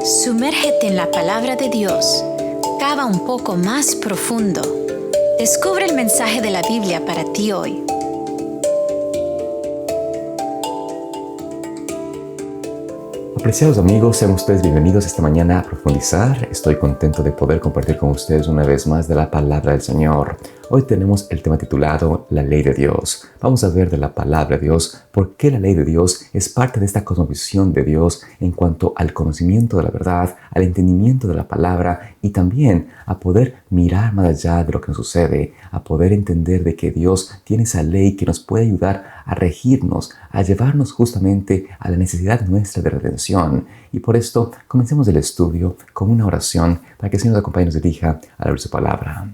Sumérgete en la palabra de Dios. Cava un poco más profundo. Descubre el mensaje de la Biblia para ti hoy. Apreciados amigos, sean ustedes bienvenidos esta mañana a profundizar. Estoy contento de poder compartir con ustedes una vez más de la palabra del Señor. Hoy tenemos el tema titulado La Ley de Dios. Vamos a ver de la palabra de Dios por qué la ley de Dios es parte de esta cosmovisión de Dios en cuanto al conocimiento de la verdad, al entendimiento de la palabra y también a poder mirar más allá de lo que nos sucede, a poder entender de que Dios tiene esa ley que nos puede ayudar a regirnos, a llevarnos justamente a la necesidad nuestra de redención. Y por esto, comencemos el estudio con una oración para que el Señor nos acompañe y nos dirija a la luz de su palabra.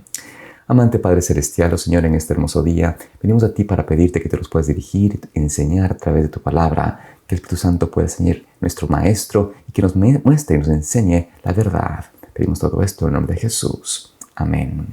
Amante Padre Celestial, oh Señor, en este hermoso día, venimos a ti para pedirte que te los puedas dirigir y enseñar a través de tu palabra, que el Espíritu Santo pueda ser nuestro Maestro y que nos muestre y nos enseñe la verdad. Pedimos todo esto en el nombre de Jesús. Amén.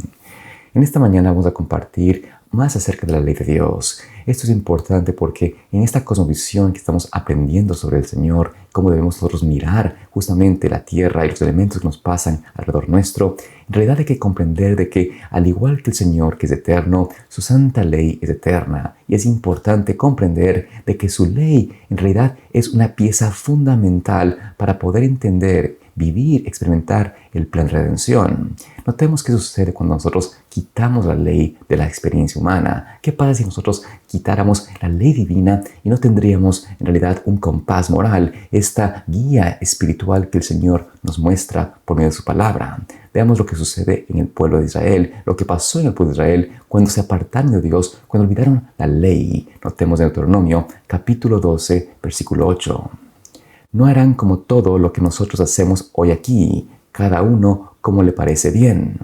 En esta mañana vamos a compartir más acerca de la ley de Dios. Esto es importante porque en esta cosmovisión que estamos aprendiendo sobre el Señor, cómo debemos nosotros mirar justamente la tierra y los elementos que nos pasan alrededor nuestro, en realidad hay que comprender de que, al igual que el Señor, que es eterno, su santa ley es eterna. Y es importante comprender de que su ley en realidad es una pieza fundamental para poder entender, vivir, experimentar el plan de redención. Notemos qué sucede cuando nosotros quitamos la ley de la experiencia humana. ¿Qué pasa si nosotros quitáramos la ley divina y no tendríamos en realidad un compás moral, esta guía espiritual que el Señor nos muestra por medio de su palabra? Veamos lo que sucede en el pueblo de Israel, lo que pasó en el pueblo de Israel cuando se apartaron de Dios, cuando olvidaron la ley. Notemos en Deuteronomio capítulo 12, versículo 8. No harán como todo lo que nosotros hacemos hoy aquí, cada uno como le parece bien.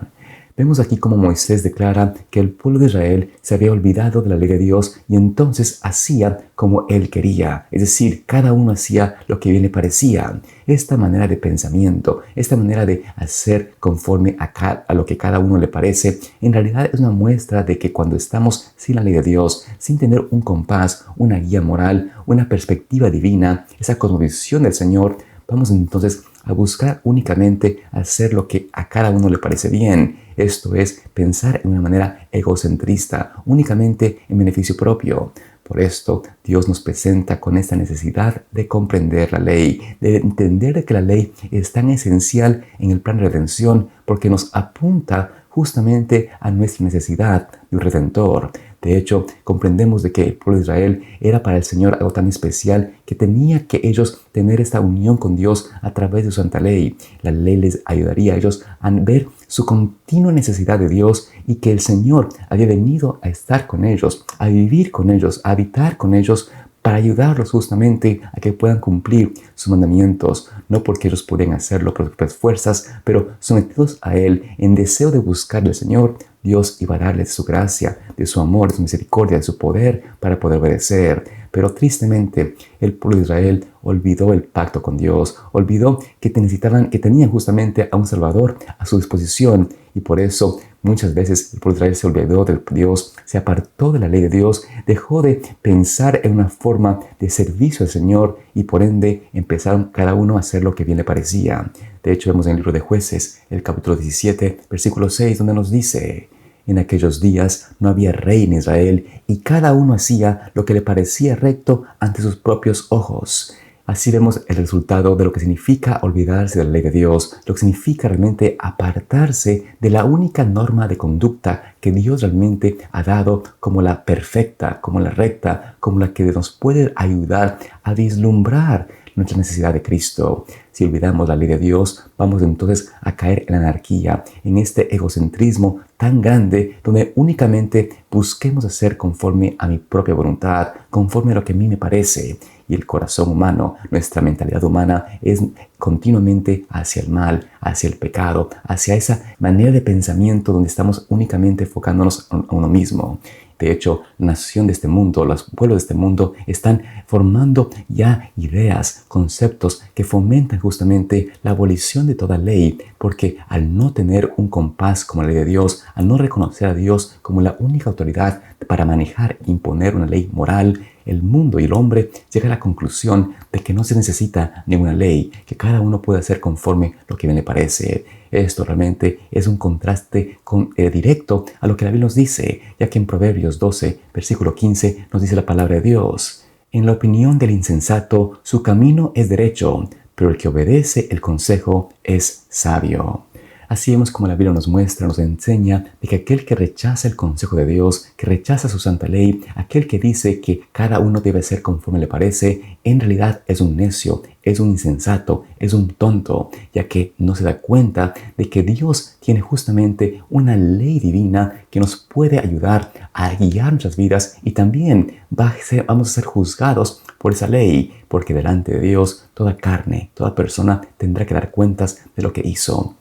Vemos aquí cómo Moisés declara que el pueblo de Israel se había olvidado de la ley de Dios y entonces hacía como él quería. Es decir, cada uno hacía lo que bien le parecía. Esta manera de pensamiento, esta manera de hacer conforme a lo que cada uno le parece, en realidad es una muestra de que cuando estamos sin la ley de Dios, sin tener un compás, una guía moral, una perspectiva divina, esa cosmovisión del Señor, vamos entonces a buscar únicamente hacer lo que a cada uno le parece bien. Esto es, pensar en una manera egocentrista, únicamente en beneficio propio. Por esto, Dios nos presenta con esta necesidad de comprender la ley, de entender que la ley es tan esencial en el plan de redención porque nos apunta justamente a nuestra necesidad de un Redentor. De hecho, comprendemos de que el pueblo de Israel era para el Señor algo tan especial que tenía que ellos tener esta unión con Dios a través de su santa ley. La ley les ayudaría a ellos a ver su continua necesidad de Dios y que el Señor había venido a estar con ellos, a vivir con ellos, a habitar con ellos, para ayudarlos justamente a que puedan cumplir sus mandamientos, no porque ellos podían hacerlo por sus propias fuerzas, pero sometidos a Él en deseo de buscar al Señor, Dios iba a darles su gracia, de su amor, de su misericordia, de su poder para poder obedecer. Pero tristemente, el pueblo de Israel olvidó el pacto con Dios, olvidó que tenían justamente a un Salvador a su disposición y por eso muchas veces el pueblo de Israel se olvidó de Dios, se apartó de la ley de Dios, dejó de pensar en una forma de servicio al Señor y por ende empezaron cada uno a hacer lo que bien le parecía. De hecho, vemos en el libro de Jueces, el capítulo 17, versículo 6, donde nos dice: en aquellos días no había rey en Israel y cada uno hacía lo que le parecía recto ante sus propios ojos. Así vemos el resultado de lo que significa olvidarse de la ley de Dios, lo que significa realmente apartarse de la única norma de conducta que Dios realmente ha dado como la perfecta, como la recta, como la que nos puede ayudar a vislumbrar nuestra necesidad de Cristo. Si olvidamos la ley de Dios, vamos entonces a caer en la anarquía, en este egocentrismo tan grande donde únicamente busquemos hacer conforme a mi propia voluntad, conforme a lo que a mí me parece. Y el corazón humano, nuestra mentalidad humana es continuamente hacia el mal, hacia el pecado, hacia esa manera de pensamiento donde estamos únicamente enfocándonos a uno mismo. De hecho, la nación de este mundo, los pueblos de este mundo están formando ya ideas, conceptos que fomentan justamente la abolición de toda ley, porque al no tener un compás como la ley de Dios, al no reconocer a Dios como la única autoridad para manejar e imponer una ley moral, el mundo y el hombre llega a la conclusión de que no se necesita ninguna ley, que cada uno puede hacer conforme lo que bien le parece. Esto realmente es un contraste directo a lo que la Biblia nos dice, ya que en Proverbios 12, versículo 15, nos dice la palabra de Dios: en la opinión del insensato, su camino es derecho, pero el que obedece el consejo es sabio. Así vemos como la Biblia nos muestra, nos enseña de que aquel que rechaza el consejo de Dios, que rechaza su santa ley, aquel que dice que cada uno debe ser conforme le parece, en realidad es un necio, es un insensato, es un tonto, ya que no se da cuenta de que Dios tiene justamente una ley divina que nos puede ayudar a guiar nuestras vidas, y también vamos a ser juzgados por esa ley, porque delante de Dios toda carne, toda persona tendrá que dar cuentas de lo que hizo.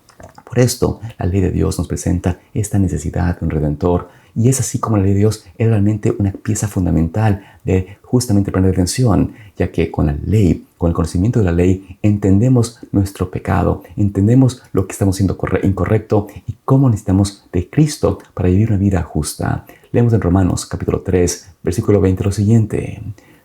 Por esto, la ley de Dios nos presenta esta necesidad de un Redentor, y es así como la ley de Dios es realmente una pieza fundamental de justamente el plan de redención, ya que con la ley, con el conocimiento de la ley, entendemos nuestro pecado, entendemos lo que estamos haciendo incorrecto y cómo necesitamos de Cristo para vivir una vida justa. Leemos en Romanos capítulo 3, versículo 20 lo siguiente: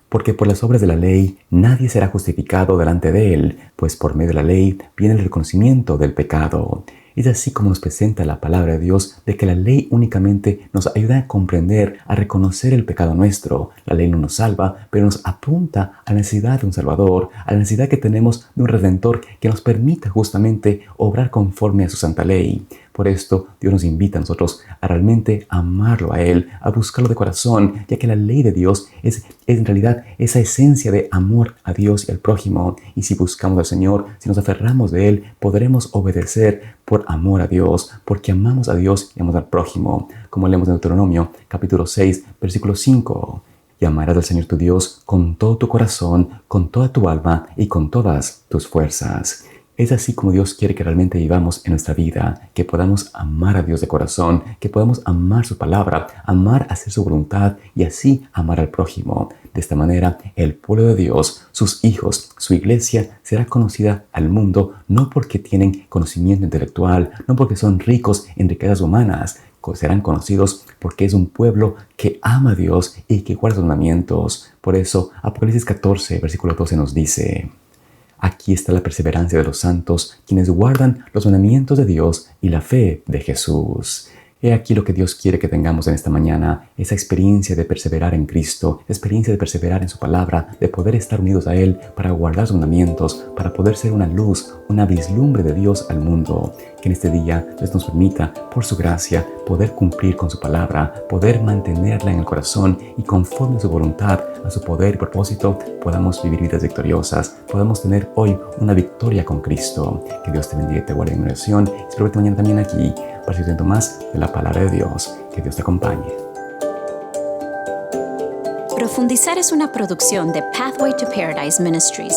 porque por las obras de la ley nadie será justificado delante de él, pues por medio de la ley viene el reconocimiento del pecado. Es así como nos presenta la palabra de Dios, de que la ley únicamente nos ayuda a comprender, a reconocer el pecado nuestro. La ley no nos salva, pero nos apunta a la necesidad de un Salvador, a la necesidad que tenemos de un Redentor que nos permita justamente obrar conforme a su santa ley. Por esto, Dios nos invita a nosotros a realmente amarlo a Él, a buscarlo de corazón, ya que la ley de Dios es en realidad esa esencia de amor a Dios y al prójimo. Y si buscamos al Señor, si nos aferramos de Él, podremos obedecer por amor a Dios, porque amamos a Dios y amamos al prójimo. Como leemos en Deuteronomio, capítulo 6, versículo 5. Y amarás al Señor tu Dios con todo tu corazón, con toda tu alma y con todas tus fuerzas. Es así como Dios quiere que realmente vivamos en nuestra vida, que podamos amar a Dios de corazón, que podamos amar su palabra, amar hacer su voluntad y así amar al prójimo. De esta manera, el pueblo de Dios, sus hijos, su iglesia, será conocida al mundo no porque tienen conocimiento intelectual, no porque son ricos en riquezas humanas. Serán conocidos porque es un pueblo que ama a Dios y que guarda sus mandamientos. Por eso, Apocalipsis 14, versículo 12 nos dice: aquí está la perseverancia de los santos, quienes guardan los mandamientos de Dios y la fe de Jesús. He aquí lo que Dios quiere que tengamos en esta mañana, esa experiencia de perseverar en Cristo, experiencia de perseverar en su palabra, de poder estar unidos a Él para guardar sus mandamientos, para poder ser una luz, una vislumbre de Dios al mundo. Que en este día Dios nos permita, por su gracia, poder cumplir con su palabra, poder mantenerla en el corazón y conforme a su voluntad, a su poder y propósito, podamos vivir vidas victoriosas, podamos tener hoy una victoria con Cristo. Que Dios te bendiga y te guarde en oración. Espero verte mañana también aquí para seguir más de la palabra de Dios. Que Dios te acompañe. Profundizar es una producción de Pathway to Paradise Ministries.